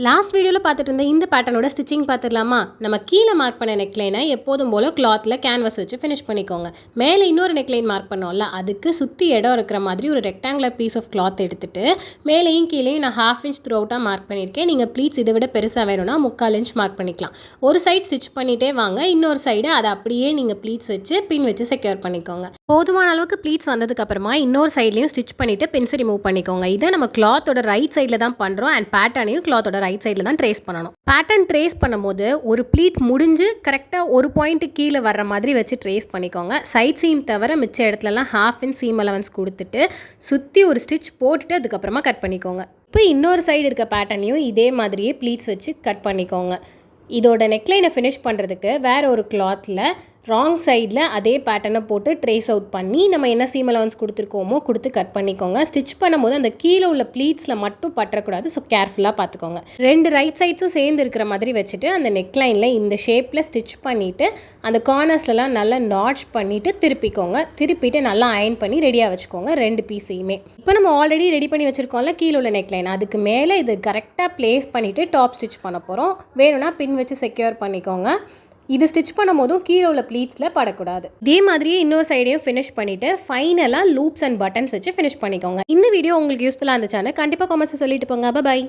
Last வீடியோவில் பார்த்துட்டு இருந்த இந்த பேட்டர்னோட ஸ்டிச்சிங் பார்த்துடலாமா? நம்ம கீழே மார்க் பண்ண நெக்லைனை எப்போதும் போல் கிளாத்தில் கேன்வாஸ் வச்சு ஃபினிஷ் பண்ணிக்கோங்க. மேலே இன்னொரு நெக்லைன் மார்க் பண்ணோம்ல, அதுக்கு சுற்றி இடம் இருக்கிற மாதிரி ஒரு ரெக்டாங்குலர் பீஸ் ஆஃப் கிளாத் எடுத்துகிட்டு மேலேயும் கீழேயும் நான் 1/2 இன்ச் த்ரூ அவுட்டாக மார்க் பண்ணியிருக்கேன். நீங்கள் ப்ளீட்ஸ் இதை விட பெருசாக வேணும்னா 3/4 இன்ச் மார்க் பண்ணிக்கலாம். ஒரு சைட் ஸ்டிச் பண்ணிகிட்டே வாங்க, இன்னொரு சைடு அதை அப்படியே நீங்கள் ப்ளீட்ஸ் வச்சு பின் வச்சு செக்யூர் பண்ணிக்கோங்க. போதுமான அளவுக்கு ப்ளீட்ஸ் வந்ததுக்கப்புறமா இன்னொரு சைட்லையும் ஸ்டிச் பண்ணிவிட்டு பின்ஸை ரிமூவ் பண்ணிக்கோங்க. இதை நம்ம கிளாத்தோட ரைட் சைடில் தான் பண்ணுறோம் அண்ட் பேட்டர்னையும் கிளாத்தோட ரைட் சைடில் தான் ட்ரேஸ் பண்ணணும். பேட்டர்ன் ட்ரேஸ் பண்ணும்போது ஒரு ப்ளீட் முடிஞ்சு கரெக்டாக ஒரு பாயிண்ட் கீழே வர்ற மாதிரி வச்சு ட்ரேஸ் பண்ணிக்கோங்க. சைட் சீம் தவிர மிச்ச இடத்துலலாம் 1/2 இன்ச் சீம் அலவன்ஸ் கொடுத்துட்டு சுற்றி ஒரு ஸ்டிச் போட்டுட்டு அதுக்கப்புறமா கட் பண்ணிக்கோங்க. இப்போ இன்னொரு சைடு இருக்க பேட்டர்னையும் இதே மாதிரியே ப்ளீட்ஸ் வச்சு கட் பண்ணிக்கோங்க. இதோட நெக்லைனை ஃபினிஷ் பண்ணுறதுக்கு வேறு ஒரு கிளாத்தில் ராங் சைடில் அதே பேட்டர்னை போட்டு ட்ரேஸ் அவுட் பண்ணி நம்ம என்ன சீம் அலவன்ஸ் கொடுத்துருக்கோமோ கொடுத்து கட் பண்ணிக்கோங்க. ஸ்டிச் பண்ணும்போது அந்த கீழே உள்ள ப்ளீட்ஸில் மட்டும் பற்றக்கூடாது, ஸோ கேர்ஃபுல்லாக பார்த்துக்கோங்க. 2 ரைட் சைட்ஸும் சேர்ந்து இருக்கிற மாதிரி வச்சுட்டு அந்த நெக்லைனில் இந்த ஷேப்பில் ஸ்டிச் பண்ணிவிட்டு அந்த கார்னர்ஸ்லாம் நல்லா நாட்ச் பண்ணிவிட்டு திருப்பிட்டு நல்லா அயன் பண்ணி ரெடியாக வச்சுக்கோங்க 2 பீஸையுமே. இப்போ நம்ம ஆல்ரெடி ரெடி பண்ணி வச்சுருக்கோம்ல கீழே உள்ள நெக்லைன், அதுக்கு மேலே இது கரெக்டாக ப்ளேஸ் பண்ணிவிட்டு டாப் ஸ்டிச் பண்ண போகிறோம். வேணும்னா பின் வச்சு செக்யூர் பண்ணிக்கோங்க. இது ஸ்டிச் பண்ணும் போதும் கீழே உள்ள ப்ளீட்ஸில் படக்கூடாது. இதே மாதிரியே இன்னொரு சைடையும் ஃபினிஷ் பண்ணிவிட்டு ஃபைனலாக லூப்ஸ் அண்ட் பட்டன்ஸ் வச்சு ஃபினிஷ் பண்ணிக்கோங்க. இந்த வீடியோ உங்களுக்கு யூஸ்ஃபுல்லாக இருந்துச்சான்னு கண்டிப்பாக காமெண்ட்ஸை சொல்லிட்டு போங்க. பை.